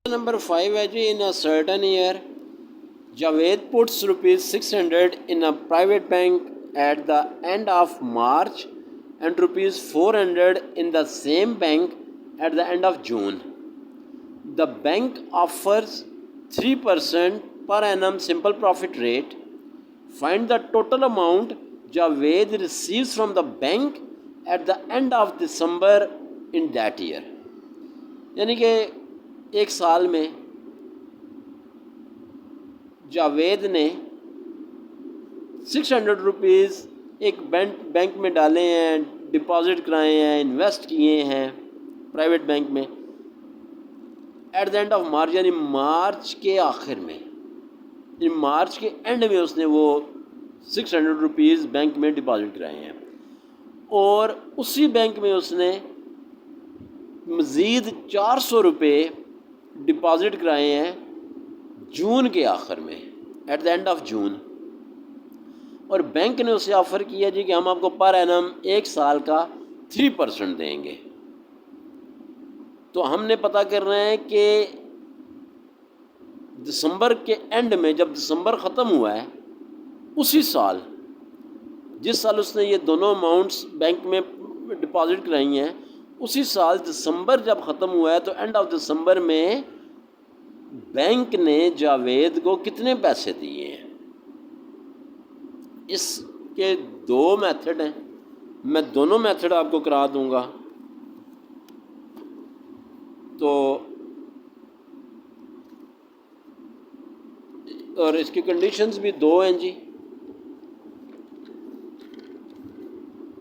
Number 5 ہے جی. ان a certain year Javed puts rupees 600 in a private bank at the end of March and rupees 400 in the same bank at the end of June. The bank offers 3% per annum simple profit rate. Find the total amount Javed receives from the bank at the end of December in that year. یعنی کہ ایک سال میں جاوید نے 600 rupees ایک bank میں ڈالے ہیں، ڈپازٹ کرائے ہیں، انویسٹ کیے ہیں پرائیویٹ بینک میں at the end of March, یعنی مارچ کے آخر میں، یعنی مارچ کے اینڈ میں اس نے وہ 600 روپیز بینک میں ڈپازٹ کرائے ہیں، اور اسی بینک میں اس نے مزید 400 روپے ڈپازٹ کرائے ہیں جون کے آخر میں، at the end of June. اور بینک نے اسے آفر کیا جی کہ ہم آپ کو پر اینم ایک سال کا 3% دیں گے. تو ہم نے پتہ کرنا ہے کہ دسمبر کے اینڈ میں، جب دسمبر ختم ہوا ہے اسی سال، جس سال اس نے یہ دونوں اماؤنٹس بینک میں ڈپازٹ کرائی ہیں، اسی سال دسمبر جب ختم ہوا ہے تو اینڈ آف دسمبر میں بینک نے جاوید کو کتنے پیسے دیے ہیں. اس کے دو میتھڈ ہیں، میں دونوں میتھڈ آپ کو کرا دوں گا. تو اور اس کی کنڈیشنز بھی دو ہیں جی.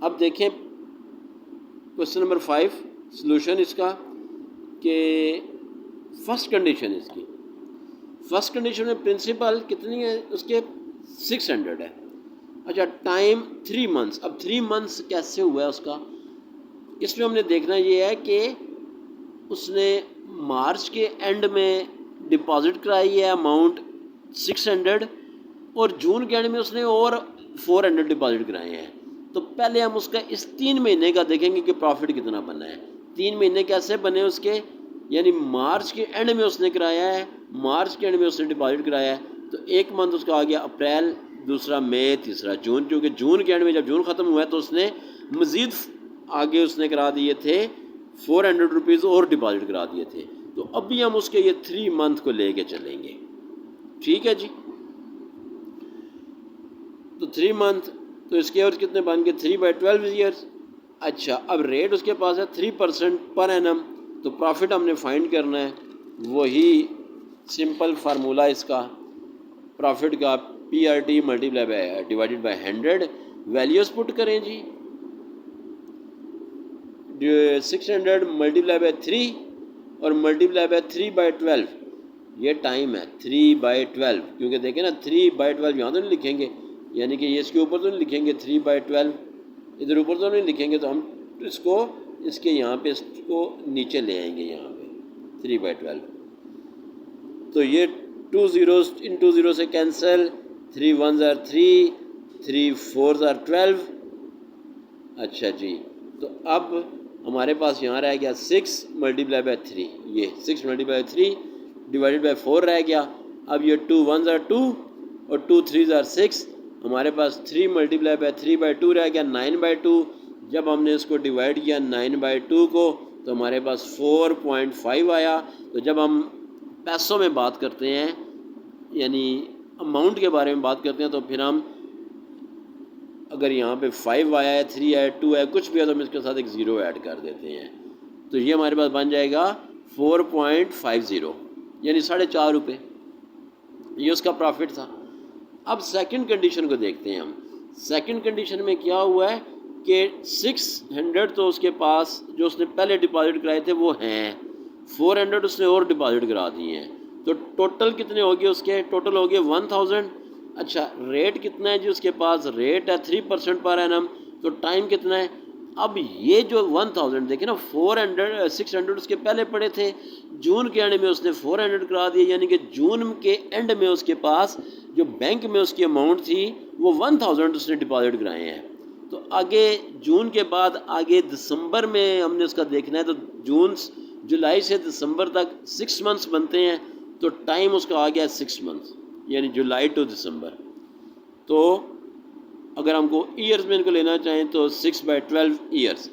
اب دیکھیں کوشچن نمبر 5 سلوشن اس کا، کہ فرسٹ کنڈیشن اس کی، فرسٹ کنڈیشن میں پرنسپل کتنی ہے اس کے 600 ہے. اچھا ٹائم 3 منتھس. اب 3 منتھس کیسے ہوا ہے اس کا؟ اس میں ہم نے دیکھنا یہ ہے کہ اس نے مارچ کے اینڈ میں ڈپازٹ کرائی ہے اماؤنٹ 600، اور جون کے اینڈ میں اس نے اور 400 ڈپازٹ کرائے ہیں. تو پہلے ہم اس کا اس 3 مہینے کا دیکھیں گے کہ پروفٹ کتنا بنا ہے. 3 مہینے کیسے بنے اس کے؟ یعنی مارچ کے اینڈ میں اس نے کرایا ہے، مارچ کے اینڈ میں اس نے ڈپازٹ کرایا ہے، تو ایک منتھ اس کا آ گیا اپریل، دوسرا مئی، تیسرا جون. کیونکہ جون کے اینڈ میں جب جون ختم ہوا ہے تو اس نے مزید آگے اس نے کرا دیے تھے 400 روپیز اور ڈپازٹ کرا دیے تھے. تو اب بھی ہم اس کے یہ 3 منتھ کو لے کے چلیں گے. ٹھیک ہے جی. تو 3 منتھ، تو اس کے ایورز کتنے بن گئے؟ 3/12 ایئرس. اچھا اب ریٹ اس کے پاس ہے 3% پر اینم. تو پروفٹ ہم نے فائنڈ کرنا ہے، وہی سمپل فارمولہ اس کا پروفٹ کا، PRT multiply by divided by 100. Values put کریں جی. 600 ملٹیپلائی بائی 3 اور ملٹیپلائی بائی 3/12. یہ ٹائم ہے 3/12، کیونکہ دیکھیں نا 3/12 یہاں تو نہیں لکھیں گے، یعنی کہ یہ اس کے اوپر تو نہیں لکھیں گے 3/12، ادھر اوپر تو نہیں لکھیں گے، تو ہم اس کو اس کے یہاں پہ اس کو نیچے لے آئیں گے یہاں پہ 3/12. تو یہ 2 zeros ان 2 زیرو سے cancel, 3 1s are 3، 3 4s are 12. اچھا جی، تو اب ہمارے پاس یہاں رہ گیا 6 ملٹیپلائی بائی 3، یہ 6 ملٹیپلائی بائی 3 ڈیوائڈیڈ بائی 4 رہ گیا. اب یہ 2 1s are 2 اور 2 3s are 6. ہمارے پاس 3 ملٹیپلائی بائی 3/2 رہ گیا 9/2. جب ہم نے اس کو ڈیوائڈ کیا 9/2 کو تو ہمارے پاس 4.5 آیا. تو جب ہم پیسوں میں بات کرتے ہیں، یعنی اماؤنٹ کے بارے میں بات کرتے ہیں، تو پھر ہم اگر یہاں پہ 5 آیا ہے، 3 ہے، 2 ہے، کچھ بھی ہے، تو ہم اس کے ساتھ ایک 0 ایڈ کر دیتے ہیں. تو یہ ہمارے پاس بن جائے گا 4.50، یعنی 4.5 روپے. یہ اس کا پروفٹ تھا. اب سیکنڈ کنڈیشن کو دیکھتے ہیں ہم. سیکنڈ کنڈیشن میں کیا ہوا ہے کہ 600 تو اس کے پاس جو اس نے پہلے ڈپازٹ کرائے تھے وہ ہیں، 400 اس نے اور ڈپازٹ کرا دیے ہیں. تو ٹوٹل کتنے ہو گئے اس کے؟ ٹوٹل ہو گئے 1000. اچھا ریٹ کتنا ہے جی اس کے پاس؟ ریٹ ہے 3% پر اینم. تو ٹائم کتنا ہے؟ اب یہ جو 1000 دیکھیں نا، 600 اس کے پہلے پڑے تھے، جون کے اینڈ میں اس نے 400 کرا دیے، یعنی کہ جون کے اینڈ میں اس کے پاس جو بینک میں اس کی اماؤنٹ تھی وہ 1000 اس نے ڈپازٹ کرائے ہیں. تو آگے جون کے بعد آگے دسمبر میں ہم نے اس کا دیکھنا ہے. تو جولائی سے دسمبر تک 6 منتھس بنتے ہیں تو ٹائم اس کا آ گیا 6 منتھس، یعنی جولائی ٹو دسمبر۔ تو اگر ہم کو ایئرز میں ان کو لینا چاہیں تو 6/12 ایئرز۔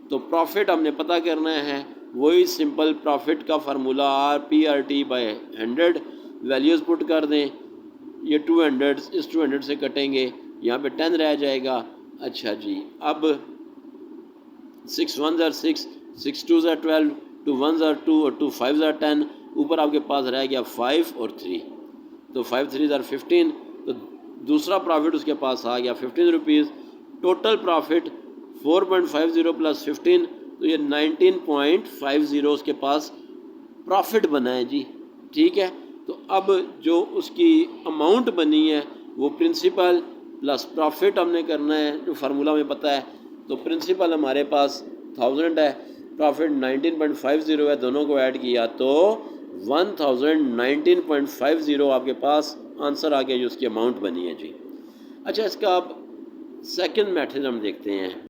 تو پروفٹ ہم نے پتہ کرنا ہے، وہی سمپل پروفٹ کا فارمولا RPRT/100، ویلیوز پٹ کر دیں، یہ 200 اس 200 سے کٹیں گے، یہاں پہ 10 رہ جائے گا۔ اچھا جی، اب 6 1s are 6، 6 2s are 12، 2 1s are 2 اور 2 5s are 10، اوپر آپ کے پاس رہ گیا 5 اور 3، تو 5 3s are 15، تو دوسرا پروفٹ اس کے پاس آ گیا 15 روپیز۔ ٹوٹل پروفٹ 4.50 پلس 15، تو یہ 19.50 اس کے پاس پروفٹ بنا ہے جی، ٹھیک ہے۔ تو اب جو اس کی اماؤنٹ بنی ہے وہ پرنسپل پلس پروفٹ ہم نے کرنا ہے، جو فارمولا ہمیں پتہ ہے۔ تو پرنسپل ہمارے پاس 1000 ہے، پروفٹ 19.50 ہے، دونوں کو ایڈ کیا تو 1019.50 آپ کے پاس آنسر آ گیا جو اس کی اماؤنٹ بنی ہے جی۔ اچھا، اس کا اب سیکنڈ میتھڈ ہم دیکھتے ہیں۔